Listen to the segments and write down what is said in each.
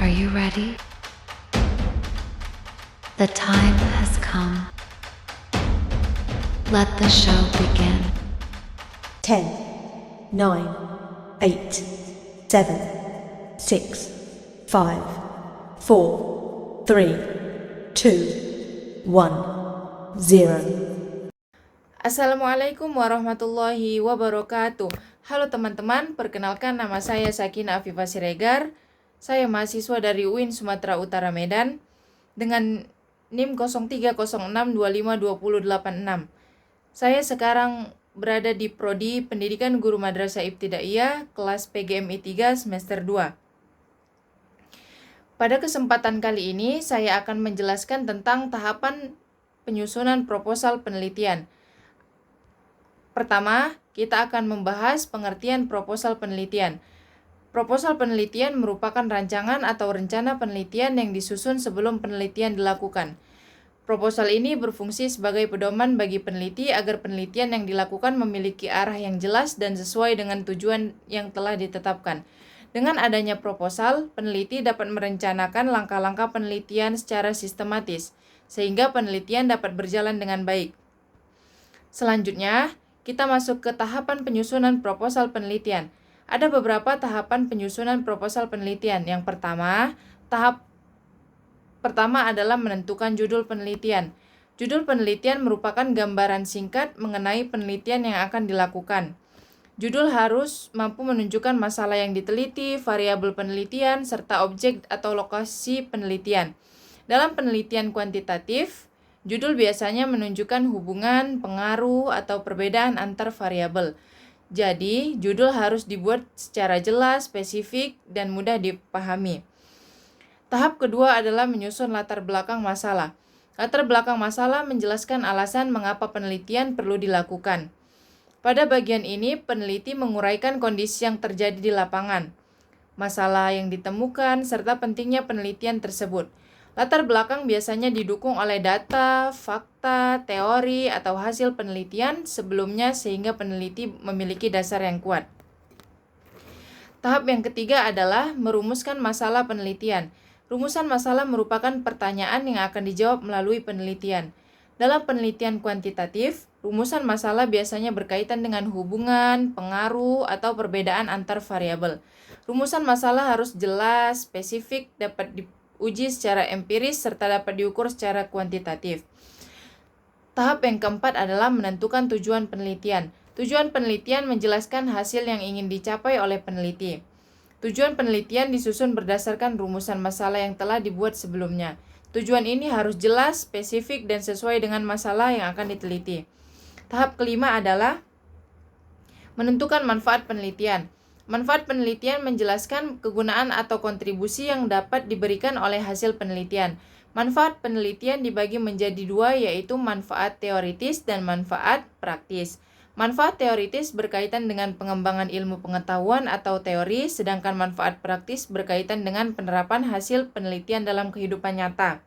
Are you ready? The time has come. Let the show begin. 10, 9, 8, 7, 6, 5, 4, 3, 2, 1, 0. Assalamualaikum warahmatullahi wabarakatuh. Halo teman-teman, perkenalkan nama saya Sakinah Afifah Siregar. Saya mahasiswa dari UIN Sumatera Utara Medan dengan NIM 0306252086. Saya sekarang berada di Prodi Pendidikan Guru Madrasah Ibtidaiyah kelas PGMI 3 semester 2. Pada kesempatan kali ini saya akan menjelaskan tentang tahapan penyusunan proposal penelitian. Pertama, kita akan membahas pengertian proposal penelitian. Proposal penelitian merupakan rancangan atau rencana penelitian yang disusun sebelum penelitian dilakukan. Proposal ini berfungsi sebagai pedoman bagi peneliti agar penelitian yang dilakukan memiliki arah yang jelas dan sesuai dengan tujuan yang telah ditetapkan. Dengan adanya proposal, peneliti dapat merencanakan langkah-langkah penelitian secara sistematis, sehingga penelitian dapat berjalan dengan baik. Selanjutnya, kita masuk ke tahapan penyusunan proposal penelitian. Ada beberapa tahapan penyusunan proposal penelitian. Yang pertama, tahap pertama adalah menentukan judul penelitian. Judul penelitian merupakan gambaran singkat mengenai penelitian yang akan dilakukan. Judul harus mampu menunjukkan masalah yang diteliti, variabel penelitian, serta objek atau lokasi penelitian. Dalam penelitian kuantitatif, judul biasanya menunjukkan hubungan, pengaruh, atau perbedaan antar variabel. Jadi, judul harus dibuat secara jelas, spesifik, dan mudah dipahami. Tahap kedua adalah menyusun latar belakang masalah. Latar belakang masalah menjelaskan alasan mengapa penelitian perlu dilakukan. Pada bagian ini, peneliti menguraikan kondisi yang terjadi di lapangan, masalah yang ditemukan, serta pentingnya penelitian tersebut. Latar belakang biasanya didukung oleh data, fakta, teori, atau hasil penelitian sebelumnya sehingga peneliti memiliki dasar yang kuat. Tahap yang ketiga adalah merumuskan masalah penelitian. Rumusan masalah merupakan pertanyaan yang akan dijawab melalui penelitian. Dalam penelitian kuantitatif, rumusan masalah biasanya berkaitan dengan hubungan, pengaruh, atau perbedaan antar variabel. Rumusan masalah harus jelas, spesifik, dapat diuji secara empiris, serta dapat diukur secara kuantitatif. Tahap yang keempat adalah menentukan tujuan penelitian. Tujuan penelitian menjelaskan hasil yang ingin dicapai oleh peneliti. Tujuan penelitian disusun berdasarkan rumusan masalah yang telah dibuat sebelumnya. Tujuan ini harus jelas, spesifik, dan sesuai dengan masalah yang akan diteliti. Tahap kelima adalah menentukan manfaat penelitian. Manfaat penelitian menjelaskan kegunaan atau kontribusi yang dapat diberikan oleh hasil penelitian. Manfaat penelitian dibagi menjadi dua, yaitu manfaat teoritis dan manfaat praktis. Manfaat teoritis berkaitan dengan pengembangan ilmu pengetahuan atau teori, sedangkan manfaat praktis berkaitan dengan penerapan hasil penelitian dalam kehidupan nyata.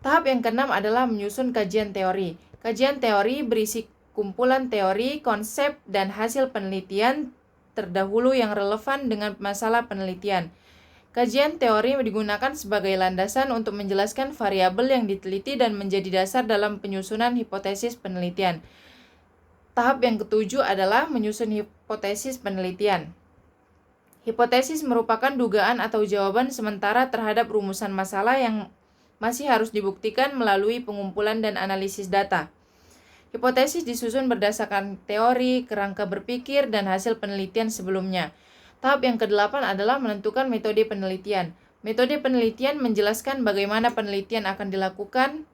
Tahap yang keenam adalah menyusun kajian teori. Kajian teori berisi kumpulan teori, konsep, dan hasil penelitian terdahulu yang relevan dengan masalah penelitian. Kajian teori digunakan sebagai landasan untuk menjelaskan variabel yang diteliti dan menjadi dasar dalam penyusunan hipotesis penelitian. Tahap yang ketujuh adalah menyusun hipotesis penelitian. Hipotesis merupakan dugaan atau jawaban sementara terhadap rumusan masalah yang masih harus dibuktikan melalui pengumpulan dan analisis data. Hipotesis disusun berdasarkan teori, kerangka berpikir, dan hasil penelitian sebelumnya. Tahap yang kedelapan adalah menentukan metode penelitian. Metode penelitian menjelaskan bagaimana penelitian akan dilakukan.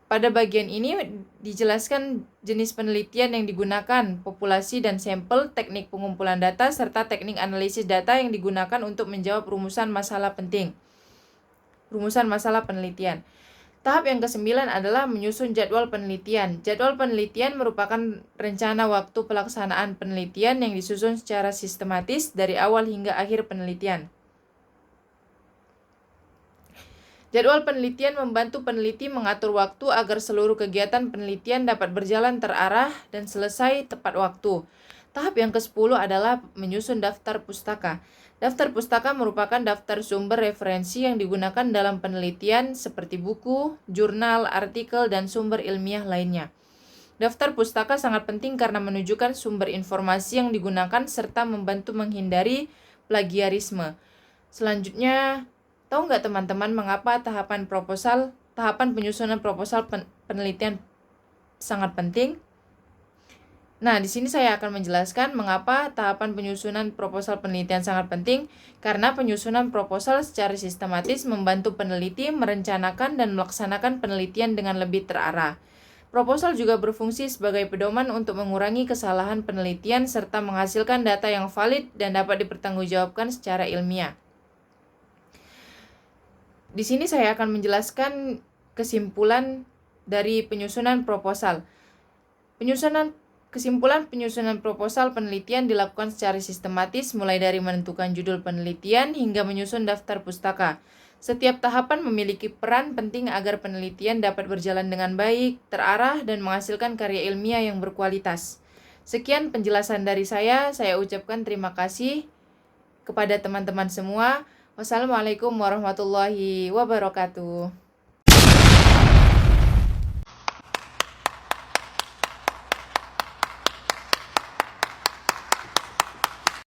Pada bagian ini dijelaskan jenis penelitian yang digunakan, populasi dan sampel, teknik pengumpulan data, serta teknik analisis data yang digunakan untuk menjawab rumusan masalah penting. Rumusan masalah penelitian. Tahap yang kesembilan adalah menyusun jadwal penelitian. Jadwal penelitian merupakan rencana waktu pelaksanaan penelitian yang disusun secara sistematis dari awal hingga akhir penelitian. Jadwal penelitian membantu peneliti mengatur waktu agar seluruh kegiatan penelitian dapat berjalan terarah dan selesai tepat waktu. Tahap yang ke-10 adalah menyusun daftar pustaka. Daftar pustaka merupakan daftar sumber referensi yang digunakan dalam penelitian seperti buku, jurnal, artikel, dan sumber ilmiah lainnya. Daftar pustaka sangat penting karena menunjukkan sumber informasi yang digunakan serta membantu menghindari plagiarisme. Selanjutnya, tahu nggak teman-teman mengapa tahapan penyusunan proposal penelitian sangat penting? Nah, di sini saya akan menjelaskan mengapa tahapan penyusunan proposal penelitian sangat penting, karena penyusunan proposal secara sistematis membantu peneliti merencanakan dan melaksanakan penelitian dengan lebih terarah. Proposal juga berfungsi sebagai pedoman untuk mengurangi kesalahan penelitian serta menghasilkan data yang valid dan dapat dipertanggungjawabkan secara ilmiah. Di sini saya akan menjelaskan kesimpulan dari penyusunan proposal. Kesimpulan penyusunan proposal penelitian dilakukan secara sistematis mulai dari menentukan judul penelitian hingga menyusun daftar pustaka. Setiap tahapan memiliki peran penting agar penelitian dapat berjalan dengan baik, terarah, dan menghasilkan karya ilmiah yang berkualitas. Sekian penjelasan dari saya ucapkan terima kasih kepada teman-teman semua. Wassalamualaikum warahmatullahi wabarakatuh.